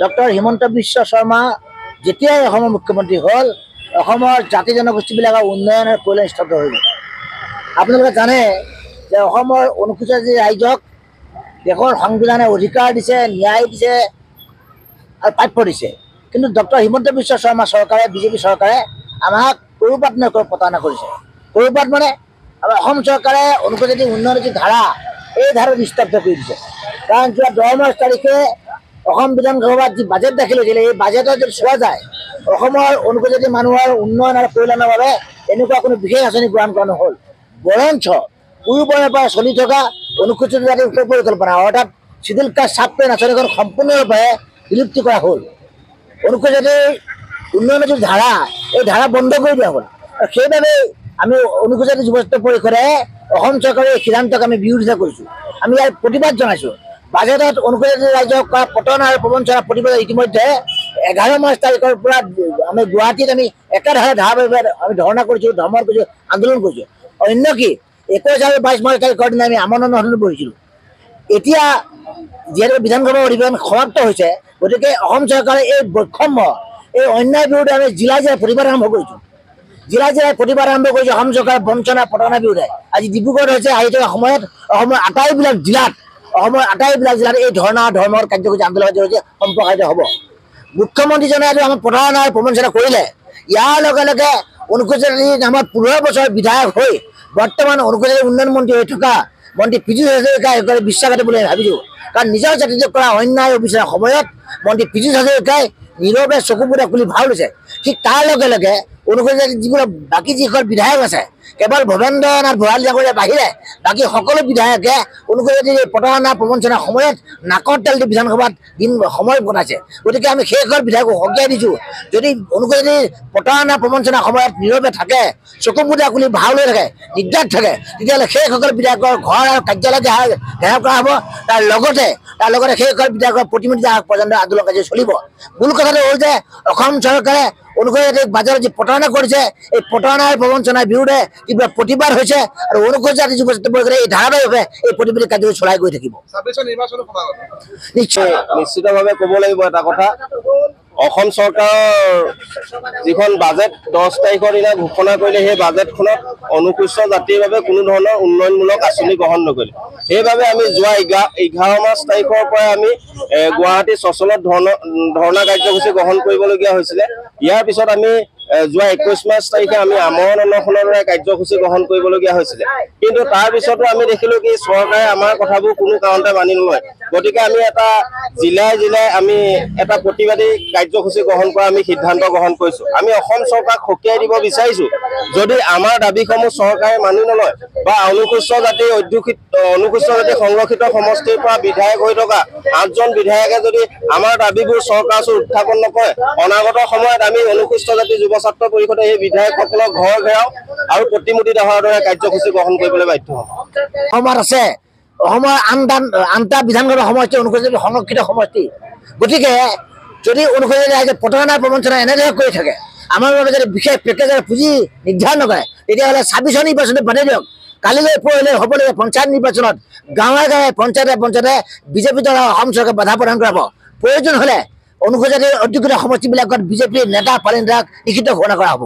Doctor Himanta Biswa Sarma যেতিয়াই অসমৰ মুখ্যমন্ত্ৰী হ'ল অসমৰ জাতি জনগোষ্ঠীবিলাকৰ উন্নয়নৰ পৰিলে স্তব্ধ হৈ গ'ল। আপোনালোকে জানে যে অসমৰ অনুসূচিত জাতি ৰাইজক দেশৰ সংবিধানে অধিকাৰ দিছে, ন্যায় দিছে আৰু প্ৰাপ্য দিছে, কিন্তু ডক্টৰ হিমন্ত বিশ্ব শৰ্মা চৰকাৰে বিজেপি চৰকাৰে আমাক ক'ৰবাত নহয় ক'ৰবাত প্ৰতাৰণা কৰিছে। ক'ৰবাত মানে আমাৰ অসম চৰকাৰে অনুসূচিত জাতি উন্নয়নৰ যি ধাৰা এই ধাৰা নিস্তব্ধ কৰি দিছে। কাৰণ যোৱা 10 মাৰ্চ তাৰিখে অসম বিধানসভাত যি বাজেট দাখিল হৈছিলে এই বাজেটত যদি চোৱা যায় অসমৰ অনুসূচিত জাতি মানুহৰ উন্নয়ন আৰু কল্যাণৰ বাবে এনেকুৱা কোনো বিশেষ আঁচনি গ্ৰহণ কৰা নহ'ল। বৰঞ্চ পূৰ্বৰে পৰা চলি থকা অনুসূচিত জাতিৰ উপ পৰিকল্পনা অৰ্থাৎ চিডিউল কাষ্ট চাব প্লেন আঁচনিখন সম্পূৰ্ণৰূপে বিলুপ্তি কৰা হ'ল। অনুসূচিত জাতিৰ উন্নয়নৰ যি ধাৰা এই ধাৰা বন্ধ কৰি দিয়া হ'ল। আৰু সেইবাবে আমি অনুসূচিত জাতি যুৱ পৰিষদে অসম চৰকাৰৰ এই সিদ্ধান্তক আমি বিৰোধিতা কৰিছোঁ। আমি ইয়াৰ প্ৰতিবাদ জনাইছোঁ। বাজেটত অনুসূচিত জাতি ৰাইজক কৰা পতন আৰু প্ৰবঞ্চনা প্ৰতিবাদত ইতিমধ্যে 11 মাৰ্চ তাৰিখৰ পৰা আমি গুৱাহাটীত আমি একেধাৰে ধাৰাবাহিকভাৱে আমি ধৰ্ণা কৰিছোঁ, ধৰ্মৰ কৰিছোঁ, আন্দোলন কৰিছোঁ। অন্য কি 21 আৰু 22 মাৰ্চ তাৰিখৰ দিনা আমি আমৰণ অনশনত বহিছিলোঁ। এতিয়া যিহেতু বিধানসভাৰ অধিৱেশন সমাপ্ত হৈছে, গতিকে অসম চৰকাৰে এই বৈষম্য এই অন্যায়ৰ বিৰুদ্ধে আমি জিলাই জিলাই প্ৰতিবাদ আৰম্ভ কৰিছোঁ। জিলাই জিলাই প্ৰতিবাদ আৰম্ভ কৰিছোঁ অসম চৰকাৰৰ বঞ্চনা প্ৰতাৰণাৰ বিৰুদ্ধে। আজি ডিব্ৰুগড়ত হৈছে, আহি থকা সময়ত অসমৰ আটাইবিলাক জিলাত এই ধৰ্ণা ধৰ্মৰ কাৰ্যসূচী আন্দোলন কাৰ্যসূচী সম্প্ৰসাৰিত হ'ব। মুখ্যমন্ত্ৰীজনে আজি আমাক প্ৰতাৰণা আৰু প্ৰবঞ্চনা কৰিলে। ইয়াৰ লগে লগে অনুসূচিত জাতি নামত 15 বছৰ বিধায়ক হৈ বৰ্তমান অনুসূচিত জাতি উন্নয়ন মন্ত্ৰী হৈ থকা মন্ত্ৰী পীযুষ হাজৰিকাই বিশ্বাসঘাতী বুলি ভাবিছোঁ। কাৰণ নিজৰ জাতিটোক কৰা অন্যায় অবিচাৰৰ সময়ত মন্ত্ৰী পীযুষ হাজৰিকাই নীৰৱে চকুপুৰা খুলি ভাও লৈছে। ঠিক তাৰ লগে লগে অনুসূচিত জাতিৰ যিবোৰ বাকী যিসকল বিধায়ক আছে, কেৱল ভৱেন্দ্ৰ নাথ ভৰালী ডাঙৰীয়াৰ বাহিৰে বাকী সকলো বিধায়কে অনুসূচিত জাতিৰ প্ৰতাৰণা প্ৰবঞ্চনাৰ সময়ত নাকৰ তেল দি বিধানসভাত দিন সময় কটাইছে। গতিকে আমি সেইসকল বিধায়কক সকীয়াই দিছোঁ, যদি অনুসূচিত জাতিৰ প্ৰতাৰণা প্ৰবঞ্চনাৰ সময়ত নীৰৱে থাকে, চকুপুৰা খুলি ভাও লৈ থাকে, নিদ্ৰাত থাকে, তেতিয়াহ'লে সেইসকল বিধায়কৰ ঘৰ আৰু কাৰ্যালয় ঘেৰাও কৰা হ'ব। তাৰ লগতে সেইসকল বিধায়কৰ প্ৰতিনিধি পৰ্যন্ত আন্দোলন কাৰ্য চলিব। মূল কথাটো হ'ল যে অসম চৰকাৰে অনুসূচিত জাতিক বাজেটত যি প্ৰতাৰণা কৰিছে এই প্ৰতাৰণাৰ প্ৰবঞ্চনাৰ বিৰুদ্ধে তীব্ৰ প্ৰতিবাদ হৈছে আৰু অনুসূচিত জাতি যুৱ পৰিষদে এই ধাৰাবাহিকভাৱে এই প্ৰতিবাদী কাৰ্যসূচী চলাই গৈ থাকিব। নিশ্চয় নিশ্চিতভাৱে ক'ব লাগিব এটা কথা, অসম চৰকাৰৰ যিখন বাজেট 10 তাৰিখৰ দিনা ঘোষণা কৰিলে সেই বাজেটখনত অনুসূচিত জাতিৰ বাবে কোনো ধৰণৰ উন্নয়নমূলক আঁচনি গ্ৰহণ নকৰিলে। সেইবাবে আমি যোৱা 11 মাৰ্চ তাৰিখৰ পৰা আমি গুৱাহাটী চচলত ধৰ্ণা কাৰ্যসূচী গ্ৰহণ কৰিবলগীয়া হৈছিলে। ইয়াৰ পিছত আমি যোৱা 21 মাৰ্চ তাৰিখে আমি আমৰণ অনশনৰ কাৰ্যসূচী গ্ৰহণ কৰিবলগীয়া হৈছিলে। কিন্তু তাৰ পিছতো আমি দেখিলোঁ কি চৰকাৰে আমাৰ কথাবোৰ কোনো কাৰণতে মানি নলয়। গতিকে আমি এটা জিলাই আমি এটা প্ৰতিবাদী কাৰ্যসূচী গ্ৰহণ কৰা আমি সিদ্ধান্ত গ্ৰহণ কৰিছোঁ। আমি অসম চৰকাৰক সকীয়াই দিব বিচাৰিছোঁ, যদি আমাৰ দাবীসমূহ চৰকাৰে মানি নলয় বা অনুসূচিত জাতি সংৰক্ষিত সমষ্টিৰ পৰা বিধায়ক হৈ থকা 8জন বিধায়কে যদি আমাৰ দাবীবোৰ চৰকাৰৰ ওচৰত উত্থাপন নকৰে, অনাগত সময়ত আমি অনুসূচিত জাতি যুৱ ছাত্ৰ পৰিষদে এই বিধায়কসকলক ঘৰ ঘেৰাও আৰু প্ৰতিমূৰ্তি দহাৰ দৰে কাৰ্যসূচী গ্ৰহণ কৰিবলৈ বাধ্য হ'ম। অসমত আছে অসমৰ আনটা বিধানসভা সমষ্টি অনুসূচিত সংৰক্ষিত সমষ্টি। গতিকে যদি অনুসূচিত ৰাইজে প্ৰতাৰণা প্ৰবঞ্চনা এনেদৰে কৰি থাকে, আমাৰ বাবে যদি বিশেষ পেকেজৰ পুঁজি নিৰ্ধাৰণ নকৰে, তেতিয়াহ'লে 26 নিৰ্বাচনত বাদে দিয়ক, কালিলৈ পৰহিলৈ হ'বলগীয়া পঞ্চায়ত নিৰ্বাচনত গাঁৱে গাঁৱে পঞ্চায়তে বিজেপি দল অসম চৰকাৰে বাধা প্ৰদান কৰাব। প্ৰয়োজন হ'লে অনুসূচিত জাতিৰ অধিকৃত সমষ্টিবিলাকত বিজেপিৰ নেতা পালিন্দাক লিখিত ঘোষণা কৰা হ'ব।